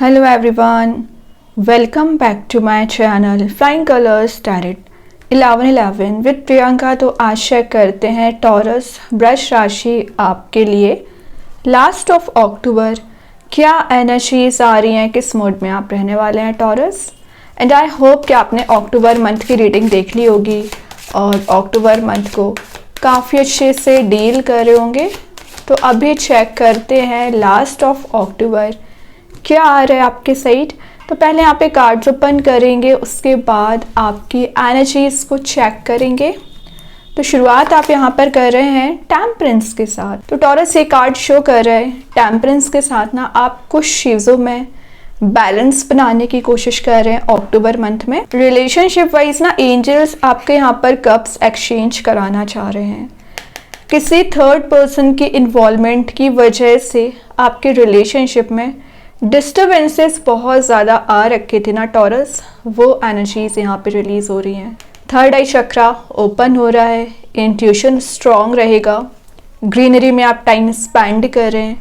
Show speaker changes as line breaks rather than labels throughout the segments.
Hello everyone, welcome back to my channel Flying Colors Tarot 1111 with Priyanka. तो आशा करते हैं taurus वृष राशि आपके लिए लास्ट ऑफ अक्टूबर क्या एनर्जीज आ रही हैं, किस मोड में आप रहने वाले हैं टॉरस। एंड आई होप कि आपने अक्टूबर मंथ की रीडिंग देख ली होगी और अक्टूबर मंथ को काफ़ी अच्छे से डील कर रहे होंगे। तो अभी चेक करते हैं लास्ट ऑफ अक्टूबर क्या आ रहा है आपके साइड। तो पहले यहाँ पे कार्ड्स ओपन करेंगे, उसके बाद आपकी एनर्जीज को चेक करेंगे। तो शुरुआत आप यहाँ पर कर रहे हैं टेम्परेंस के साथ। तो टॉरस ये कार्ड शो कर रहा है टेम्परेंस के साथ ना आप कुछ चीज़ों में बैलेंस बनाने की कोशिश कर रहे हैं अक्टूबर मंथ में। रिलेशनशिप वाइज ना एंजल्स आपके यहाँ पर कप्स एक्सचेंज कराना चाह रहे हैं। किसी थर्ड पर्सन की इन्वॉल्वमेंट की वजह से आपके रिलेशनशिप में डिस्टर्बेंसेस बहुत ज़्यादा आ रखे थे ना टॉरस, वो एनर्जीज यहाँ पे रिलीज हो रही हैं। थर्ड आई चक्रा ओपन हो रहा है, इंट्यूशन स्ट्रॉन्ग रहेगा, ग्रीनरी में आप टाइम स्पेंड कर रहे हैं,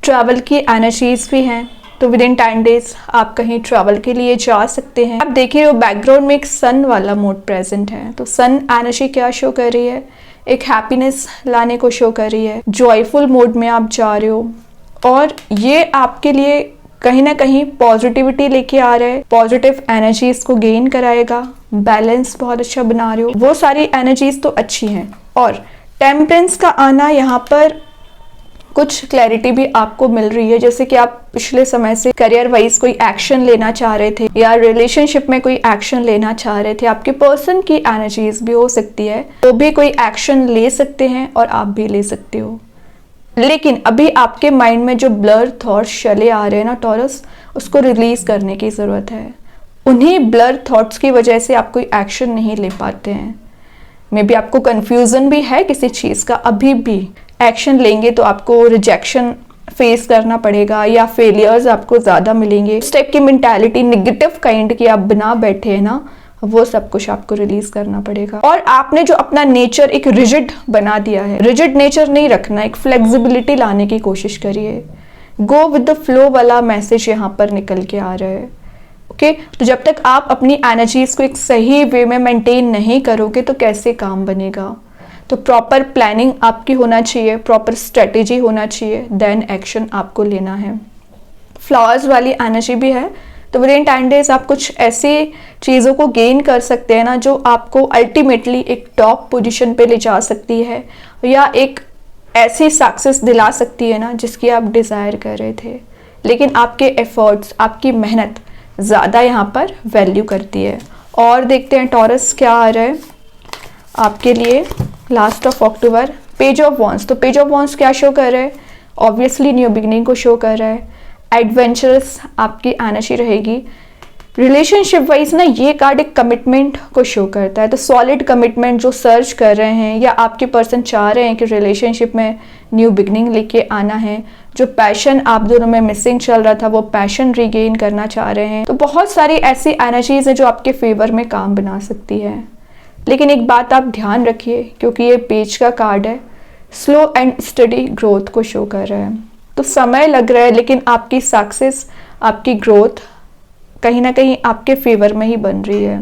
ट्रैवल की एनर्जीज भी हैं। तो विद इन 10 डेज आप कहीं ट्रैवल के लिए जा सकते हैं। आप देखिए वो बैकग्राउंड में एक सन वाला मोड प्रेजेंट है। तो सन एनर्जी क्या शो कर रही है, एक हैप्पीनेस लाने को शो कर रही है, जॉयफुल मोड में आप जा रहे हो और ये आपके लिए कहीं ना कहीं पॉजिटिविटी लेके आ रहा है, पॉजिटिव एनर्जीज को गेन कराएगा, बैलेंस बहुत अच्छा बना रहे हो, वो सारी एनर्जीज तो अच्छी हैं। और टेम्परेंस का आना यहाँ पर कुछ क्लैरिटी भी आपको मिल रही है, जैसे कि आप पिछले समय से करियर वाइज कोई एक्शन लेना चाह रहे थे या रिलेशनशिप में कोई एक्शन लेना चाह रहे थे। आपके पर्सन की एनर्जीज भी हो सकती है, तो भी कोई एक्शन ले सकते हैं और आप भी ले सकते हो। लेकिन अभी आपके माइंड में जो ब्लर थॉट्स चले आ रहे हैं ना टॉरस, उसको रिलीज करने की ज़रूरत है। उन्हीं ब्लर थॉट्स की वजह से आप कोई एक्शन नहीं ले पाते हैं। मे बी आपको कन्फ्यूज़न भी है किसी चीज़ का, अभी भी एक्शन लेंगे तो आपको रिजेक्शन फेस करना पड़ेगा या फेलियर्स आपको ज़्यादा मिलेंगे। इस टाइप की मेंटालिटी निगेटिव काइंड की आप बना बैठे हैं ना, वो सब कुछ आपको रिलीज करना पड़ेगा। और आपने जो अपना नेचर एक रिजिड बना दिया है, रिजिड नेचर नहीं रखना, एक फ्लेक्सिबिलिटी लाने की कोशिश करिए। गो विद द फ्लो वाला मैसेज यहाँ पर निकल के आ रहा है। ओके, तो जब तक आप अपनी एनर्जीज को एक सही वे में मेंटेन नहीं करोगे तो कैसे काम बनेगा। तो प्रॉपर प्लानिंग आपकी होना चाहिए, प्रॉपर स्ट्रेटेजी होना चाहिए, देन एक्शन आपको लेना है। फ्लावर्स वाली एनर्जी भी है, तो विद इन 10 डेज आप कुछ ऐसी चीज़ों को गेन कर सकते हैं ना जो आपको अल्टीमेटली एक टॉप पोजीशन पे ले जा सकती है या एक ऐसी सक्सेस दिला सकती है ना जिसकी आप डिज़ायर कर रहे थे। लेकिन आपके एफर्ट्स, आपकी मेहनत ज़्यादा यहाँ पर वैल्यू करती है। और देखते हैं टॉरस क्या आ रहा है आपके लिए last of October. Page of wands. तो पेज ऑफ वॉन्ड्स क्या शो कर रहा है, ऑब्वियसली न्यू बिगनिंग को शो कर रहा है। एडवेंचरस आपकी एनर्जी रहेगी। रिलेशनशिप वाइज ना ये कार्ड एक कमिटमेंट को शो करता है। तो सॉलिड कमिटमेंट जो सर्च कर रहे हैं या आपके पर्सन चाह रहे हैं कि रिलेशनशिप में न्यू बिगनिंग लेके आना है, जो पैशन आप दोनों में मिसिंग चल रहा था वो पैशन रिगेन करना चाह रहे हैं। तो बहुत सारी ऐसी एनर्जीज हैं जो आपके फेवर में काम बना सकती है। लेकिन एक बात आप ध्यान रखिए, क्योंकि ये पेज का कार्ड है, स्लो एंड स्टडी ग्रोथ को शो कर रहा है। तो समय लग रहा है लेकिन आपकी सक्सेस, आपकी ग्रोथ कहीं ना कहीं आपके फेवर में ही बन रही है।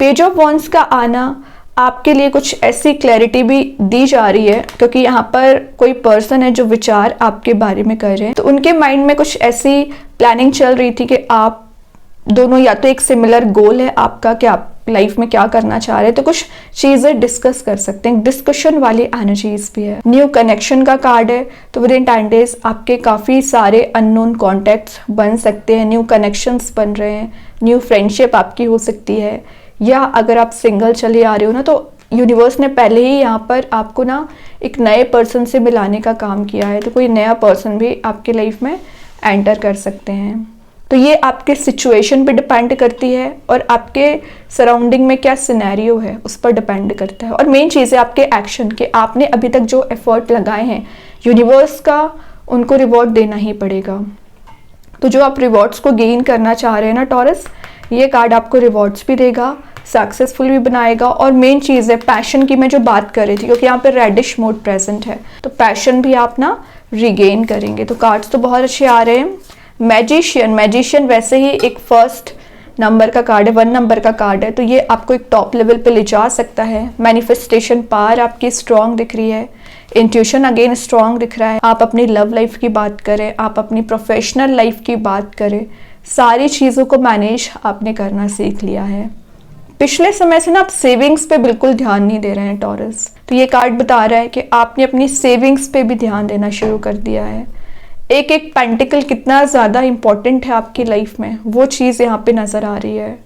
पेज ऑफ वॉन्ड्स का आना आपके लिए कुछ ऐसी क्लैरिटी भी दी जा रही है, क्योंकि यहाँ पर कोई पर्सन है जो विचार आपके बारे में कर रहे हैं। तो उनके माइंड में कुछ ऐसी प्लानिंग चल रही थी कि आप दोनों या तो एक सिमिलर गोल है आपका कि आप लाइफ में क्या करना चाह रहे हैं, तो कुछ चीज़ें डिस्कस कर सकते हैं। डिस्कशन वाली एनर्जीज भी है। न्यू कनेक्शन का कार्ड है, तो विद इन 10 डेज आपके काफ़ी सारे अननोन कॉन्टैक्ट्स बन सकते हैं, न्यू कनेक्शंस बन रहे हैं, न्यू फ्रेंडशिप आपकी हो सकती है। या अगर आप सिंगल चले आ रहे हो ना, तो यूनिवर्स ने पहले ही यहाँ पर आपको ना एक नए पर्सन से मिलाने का काम किया है। तो कोई नया पर्सन भी आपके लाइफ में एंटर कर सकते हैं। तो ये आपके सिचुएशन पे डिपेंड करती है और आपके सराउंडिंग में क्या सिनेरियो है उस पर डिपेंड करता है। और मेन चीज़ है आपके एक्शन के, आपने अभी तक जो एफर्ट लगाए हैं यूनिवर्स का उनको रिवॉर्ड देना ही पड़ेगा। तो जो आप रिवॉर्ड्स को गेन करना चाह रहे हैं ना टॉरस, ये कार्ड आपको रिवॉर्ड्स भी देगा, सक्सेसफुल भी बनाएगा। और मेन चीज़ है पैशन की मैं जो बात कर रही थी, क्योंकि यहाँ पे रेडिश मोड प्रेजेंट है, तो पैशन भी आप ना रिगेन करेंगे। तो कार्ड्स तो बहुत अच्छे आ रहे हैं। मैजिशियन वैसे ही एक फर्स्ट नंबर का कार्ड है, 1 नंबर का कार्ड है, तो ये आपको एक टॉप लेवल पे ले जा सकता है। मैनिफेस्टेशन पावर आपकी स्ट्रांग दिख रही है, इंट्यूशन अगेन स्ट्रांग दिख रहा है। आप अपनी लव लाइफ की बात करें, आप अपनी प्रोफेशनल लाइफ की बात करें, सारी चीज़ों को मैनेज आपने करना सीख लिया है। पिछले समय से ना आप सेविंग्स पे बिल्कुल ध्यान नहीं दे रहे हैं टॉरस, तो ये कार्ड बता रहा है कि आपने अपनी सेविंग्स पे भी ध्यान देना शुरू कर दिया है। एक एक पेंटिकल कितना ज़्यादा इंपॉर्टेंट है आपकी लाइफ में, वो चीज़ यहाँ पे नज़र आ रही है।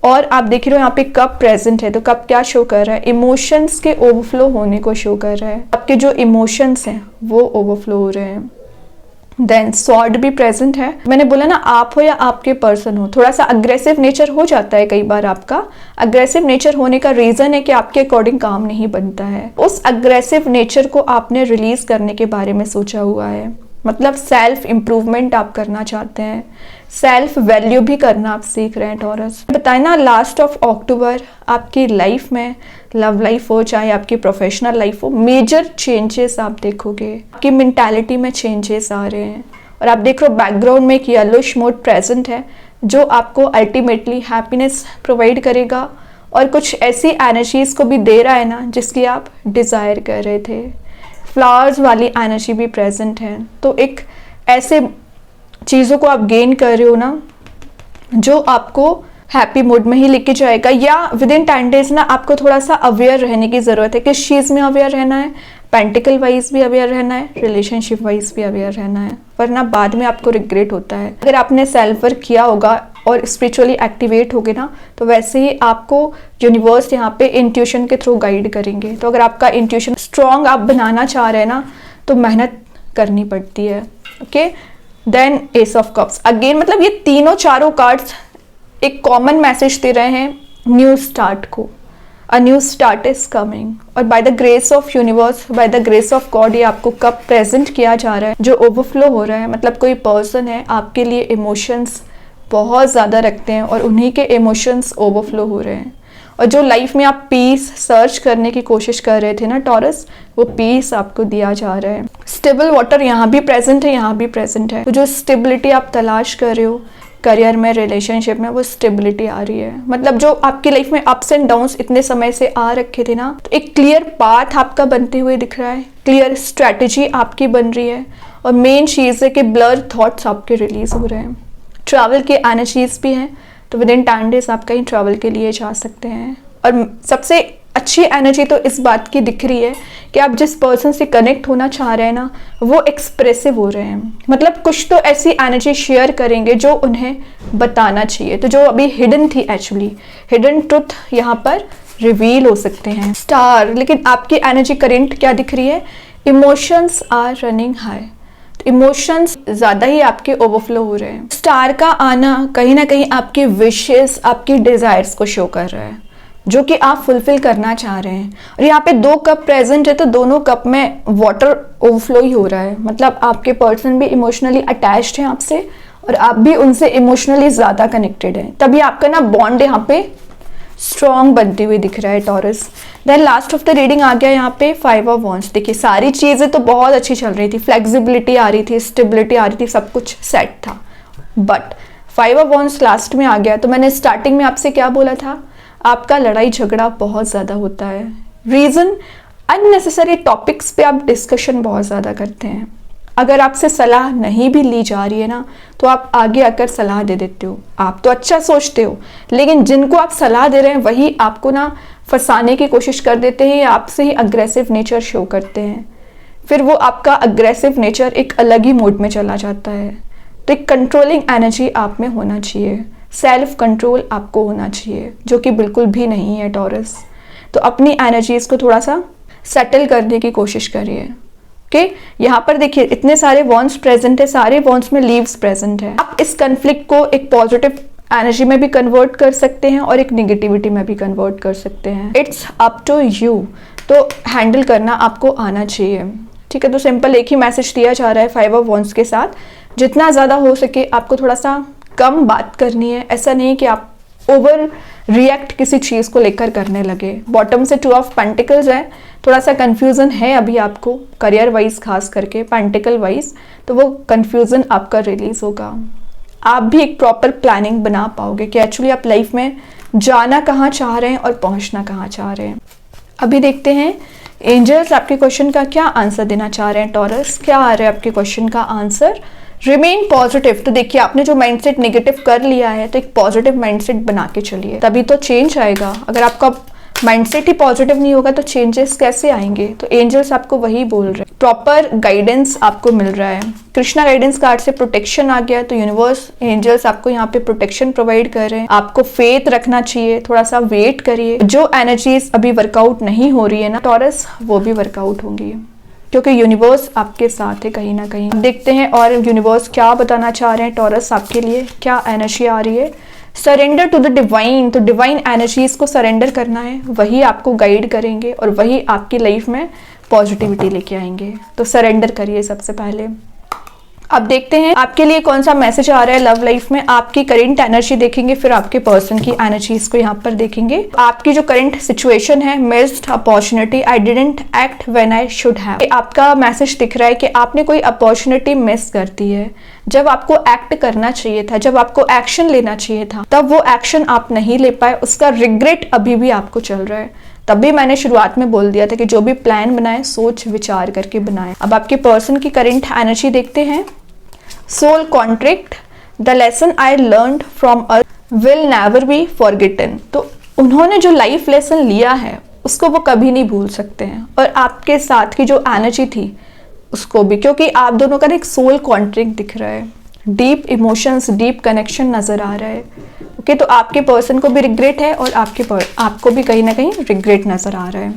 और आप देख रहे हो यहाँ पे कप प्रेजेंट है, तो कप क्या शो कर रहा है? इमोशंस के ओवरफ्लो होने को शो कर रहा है। आपके जो इमोशंस हैं वो ओवरफ्लो हो रहे हैं। देन स्वॉर्ड भी प्रेजेंट है। मैंने बोला ना, आप हो या आपके पर्सन हो, थोड़ा सा अग्रेसिव नेचर हो जाता है कई बार। आपका अग्रेसिव नेचर होने का रीजन है कि आपके अकॉर्डिंग काम नहीं बनता है। उस अग्रेसिव नेचर को आपने रिलीज करने के बारे में सोचा हुआ है, मतलब सेल्फ इम्प्रूवमेंट आप करना चाहते हैं, सेल्फ वैल्यू भी करना आप सीख रहे हैं टॉरस। बताए ना, लास्ट ऑफ अक्टूबर आपकी लाइफ में, लव लाइफ हो चाहे आपकी प्रोफेशनल लाइफ हो, मेजर चेंजेस आप देखोगे। आपकी मेंटालिटी में चेंजेस आ रहे हैं। और आप देख रहे हो बैकग्राउंड में एक येलोइश मोड प्रेजेंट है, जो आपको अल्टीमेटली हैप्पीनेस प्रोवाइड करेगा और कुछ ऐसी एनर्जीज को भी दे रहा है ना जिसकी आप डिज़ायर कर रहे थे। फ्लावर्स वाली एनर्जी भी प्रेजेंट है। तो एक ऐसे चीज़ों को आप गेन कर रहे हो ना जो आपको हैप्पी मूड में ही लेके जाएगा, या विद इन 10 डेज ना आपको थोड़ा सा अवेयर रहने की ज़रूरत है। किस चीज़ में अवेयर रहना है? पेंटिकल वाइज भी अवेयर रहना है, रिलेशनशिप वाइज भी अवेयर रहना है, वरना बाद में आपको रिग्रेट होता है। अगर आपने सेल्फ वर्क किया होगा और स्पिरिचुअली एक्टिवेट होगे ना, तो वैसे ही आपको यूनिवर्स यहाँ पे इंट्यूशन के थ्रू गाइड करेंगे। तो अगर आपका इंट्यूशन स्ट्रॉन्ग आप बनाना चाह रहे हैं ना, तो मेहनत करनी पड़ती है। Okay, then ace of cups again, मतलब ये तीनों चारों कार्ड्स एक कॉमन मैसेज दे रहे हैं न्यू स्टार्ट को। A new start is coming, और by the grace of universe, by the grace of God, ये आपको कप प्रेजेंट किया जा रहा है जो ओवरफ्लो हो रहा है। मतलब कोई पर्सन है आपके लिए इमोशंस बहुत ज़्यादा रखते हैं और उन्हीं के इमोशंस ओवरफ्लो हो रहे हैं। और जो लाइफ में आप पीस सर्च करने की कोशिश कर रहे थे ना टॉरस, वो पीस आपको दिया जा रहा है। स्टेबल वाटर यहाँ भी प्रेजेंट है, यहाँ भी प्रेजेंट है। तो जो स्टेबिलिटी आप तलाश कर रहे हो करियर में, रिलेशनशिप में, वो स्टेबिलिटी आ रही है। मतलब जो आपकी लाइफ में अप्स एंड डाउन्स इतने समय से आ रखे थे ना, तो एक क्लियर पाथ आपका बनते हुए दिख रहा है, क्लियर स्ट्रैटेजी आपकी बन रही है। और मेन चीज़ है कि ब्लर थॉट्स आपके रिलीज हो रहे हैं। ट्रैवल की एनर्जीज भी हैं, तो विद इन 10 डेज आप कहीं ट्रैवल के लिए जा सकते हैं। और सबसे अच्छी एनर्जी तो इस बात की दिख रही है कि आप जिस पर्सन से कनेक्ट होना चाह रहे हैं ना, वो एक्सप्रेसिव हो रहे हैं। मतलब कुछ तो ऐसी एनर्जी शेयर करेंगे जो उन्हें बताना चाहिए, तो जो अभी हिडन थी, एक्चुअली हिडन ट्रुथ यहाँ पर रिवील हो सकते हैं। स्टार, लेकिन आपकी एनर्जी करेंट क्या दिख रही है? Emotions are running high, emotions ज़्यादा ही आपके ओवरफ्लो हो रहे हैं। स्टार का आना कहीं ना कहीं आपके विशेस, आपकी डिज़ायर्स को शो कर रहा है, जो कि आप फुलफिल करना चाह रहे हैं। और यहाँ पे 2 कप प्रेजेंट है, तो दोनों कप में वाटर ओवरफ्लो ही हो रहा है। मतलब आपके पर्सन भी इमोशनली अटैच्ड हैं आपसे, और आप भी उनसे इमोशनली ज़्यादा कनेक्टेड हैं। तभी आपका ना बॉन्ड यहाँ पे स्ट्रॉन्ग बनती हुई दिख रहा है Taurus. Then last of the reading आ गया यहाँ पे 5 ऑफ वॉन्ड्स। देखिए सारी चीज़ें तो बहुत अच्छी चल रही थी, फ्लेक्सिबिलिटी आ रही थी, स्टेबिलिटी आ रही थी, सब कुछ सेट था। बट 5 ऑफ वॉन्ड्स लास्ट में आ गया। तो मैंने स्टार्टिंग में आपसे क्या बोला था? आपका लड़ाई झगड़ा बहुत ज़्यादा होता है। रीज़न, अननेसेसरी टॉपिक्स पे आप डिस्कशन बहुत ज़्यादा करते हैं। अगर आपसे सलाह नहीं भी ली जा रही है ना, तो आप आगे आकर सलाह दे देते हो। आप तो अच्छा सोचते हो, लेकिन जिनको आप सलाह दे रहे हैं वही आपको ना फंसाने की कोशिश कर देते हैं, या आपसे ही अग्रेसिव नेचर शो करते हैं। फिर वो आपका अग्रेसिव नेचर एक अलग ही मोड में चला जाता है। तो एक कंट्रोलिंग एनर्जी आप में होना चाहिए, सेल्फ कंट्रोल आपको होना चाहिए, जो कि बिल्कुल भी नहीं है टॉरस। तो अपनी एनर्जीज को थोड़ा सा सेटल करने की कोशिश करिए। ओके, यहाँ पर देखिए इतने सारे वॉन्ड्स प्रेजेंट है, सारे वॉन्ड्स में लीव्स प्रेजेंट है। आप इस कन्फ्लिक्ट को एक पॉजिटिव एनर्जी में भी कन्वर्ट कर सकते हैं और एक निगेटिविटी में भी कन्वर्ट कर सकते हैं। It's up to you. तो हैंडल करना आपको आना चाहिए, ठीक है। तो सिंपल एक ही मैसेज दिया जा रहा है 5 ऑफ वॉन्ड्स के साथ, जितना ज़्यादा हो सके आपको थोड़ा सा कम बात करनी है। ऐसा नहीं कि आप ओवर रिएक्ट किसी चीज़ को लेकर करने लगे। बॉटम से 2 ऑफ पेंटिकल्स है, थोड़ा सा कन्फ्यूज़न है अभी आपको करियर वाइज, खास करके पेंटिकल वाइज, तो वो कन्फ्यूज़न आपका रिलीज होगा। आप भी एक प्रॉपर प्लानिंग बना पाओगे कि एक्चुअली आप लाइफ में जाना कहाँ चाह रहे हैं और पहुँचना कहाँ चाह रहे हैं। अभी देखते हैं एंजल्स आपके क्वेश्चन का क्या आंसर देना चाह रहे हैं। टॉरस, क्या आ रहा है आपके क्वेश्चन का आंसर? Remain positive. तो देखिए, आपने जो माइंडसेट नेगेटिव कर लिया है, तो एक पॉजिटिव माइंडसेट बना के चलिए, तभी तो चेंज आएगा। अगर आपका माइंडसेट ही पॉजिटिव नहीं होगा तो चेंजेस कैसे आएंगे? तो एंजल्स आपको वही बोल रहे हैं, प्रॉपर गाइडेंस आपको मिल रहा है। कृष्णा गाइडेंस कार्ड से प्रोटेक्शन आ गया, तो यूनिवर्स एंजल्स आपको यहाँ पे प्रोटेक्शन प्रोवाइड कर रहे हैं। आपको फेथ रखना चाहिए, थोड़ा सा वेट करिए। जो एनर्जीज अभी वर्कआउट नहीं हो रही है ना टॉरस, वो भी वर्कआउट होंगी, क्योंकि यूनिवर्स आपके साथ है कहीं ना कहीं। देखते हैं और यूनिवर्स क्या बताना चाह रहे हैं टॉरस आपके लिए, क्या एनर्जी आ रही है। Surrender to the divine. तो डिवाइन एनर्जीज को सरेंडर करना है, वही आपको गाइड करेंगे और वही आपकी लाइफ में पॉजिटिविटी लेके आएंगे। तो सरेंडर करिए सबसे पहले। अब देखते हैं आपके लिए कौन सा मैसेज आ रहा है लव लाइफ में। आपकी करंट एनर्जी देखेंगे, फिर आपके पर्सन की एनर्जीज को यहाँ पर देखेंगे। आपकी जो करंट सिचुएशन है, missed opportunity, I didn't act when I should have. आपका मैसेज दिख रहा है कि आपने कोई अपॉर्चुनिटी मिस कर दी है। जब आपको एक्ट करना चाहिए था, जब आपको एक्शन लेना चाहिए था, तब वो एक्शन आप नहीं ले पाए, उसका रिग्रेट अभी भी आपको चल रहा है। तभी मैंने शुरुआत में बोल दिया था कि जो भी प्लान बनाए सोच विचार करके बनाए। अब आपके पर्सन की करंट एनर्जी देखते हैं। Soul contract, the lesson I learned from earth will never be forgotten. तो उन्होंने जो लाइफ लेसन लिया है उसको वो कभी नहीं भूल सकते हैं, और आपके साथ की जो एनर्जी थी उसको भी, क्योंकि आप दोनों का एक सोल कॉन्ट्रैक्ट दिख रहा है, डीप इमोशंस, डीप कनेक्शन नजर आ रहा है। ओके, तो आपके पर्सन को भी रिग्रेट है और आपको भी कहीं ना कहीं रिग्रेट नजर आ रहा है।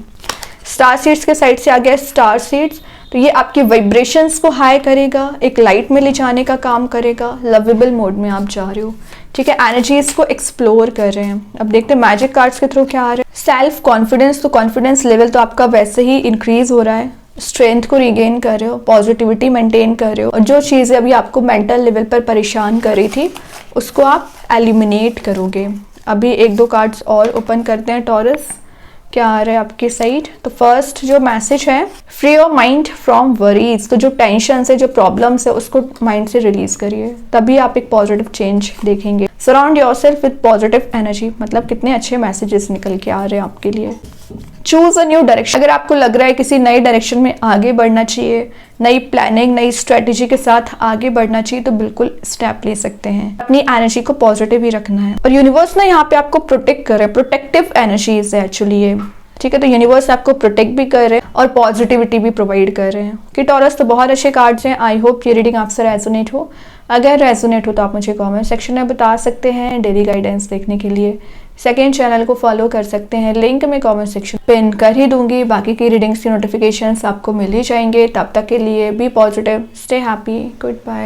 स्टार सीड्स के साइड से आ गया स्टार सीड्स, तो ये आपकी वाइब्रेशंस को हाई करेगा, एक लाइट में ले जाने का काम करेगा। लवेबल मोड में आप जा रहे हो, ठीक है, एनर्जीज को एक्सप्लोर कर रहे हैं। अब देखते हैं मैजिक कार्ड्स के थ्रू क्या आ रहा है। सेल्फ कॉन्फिडेंस, तो कॉन्फिडेंस लेवल तो आपका वैसे ही इंक्रीज हो रहा है, स्ट्रेंथ को रिगेन कर रहे हो, पॉजिटिविटी मेंटेन कर रहे हो, और जो चीज़ें अभी आपको मेंटल लेवल पर परेशान कर रही थी उसको आप एलिमिनेट करोगे। अभी एक दो कार्ड्स और ओपन करते हैं टॉरस, क्या आ रहा है आपकी साइड। तो फर्स्ट जो मैसेज है, free your mind from worries. तो जो टेंशन है, जो प्रॉब्लम्स है, उसको माइंड से रिलीज करिए, तभी आप एक पॉजिटिव चेंज देखेंगे। Surround yourself with positive energy, मतलब कितने अच्छे मैसेजेस निकल के आ रहे हैं आपके लिए। चूज अ न्यू डायरेक्शन, अगर आपको लग रहा है किसी नई डायरेक्शन में आगे बढ़ना चाहिए, नई प्लानिंग, नई स्ट्रेटेजी के साथ आगे बढ़ना चाहिए, तो बिल्कुल स्टेप ले सकते हैं। अपनी एनर्जी को पॉजिटिव ही रखना है, और यूनिवर्स ना यहाँ पे आपको प्रोटेक्ट कर रहे हैं, प्रोटेक्टिव एनर्जीज है एक्चुअली ये, ठीक है। तो यूनिवर्स आपको प्रोटेक्ट भी कर रहे हैं और पॉजिटिविटी भी प्रोवाइड कर रहे हैं कि टॉरस। तो बहुत अच्छे कार्ड्स हैं। आई होप ये रीडिंग आपसे रेजोनेट हो। अगर रेजोनेट हो तो आप मुझे कमेंट सेक्शन में बता सकते हैं। डेली गाइडेंस देखने के लिए सेकेंड चैनल को फॉलो कर सकते हैं, लिंक मैं कमेंट सेक्शन पिन कर ही दूंगी। बाकी की रीडिंग्स की नोटिफिकेशंस आपको मिल ही जाएंगे। तब तक के लिए be positive, stay happy, good bye.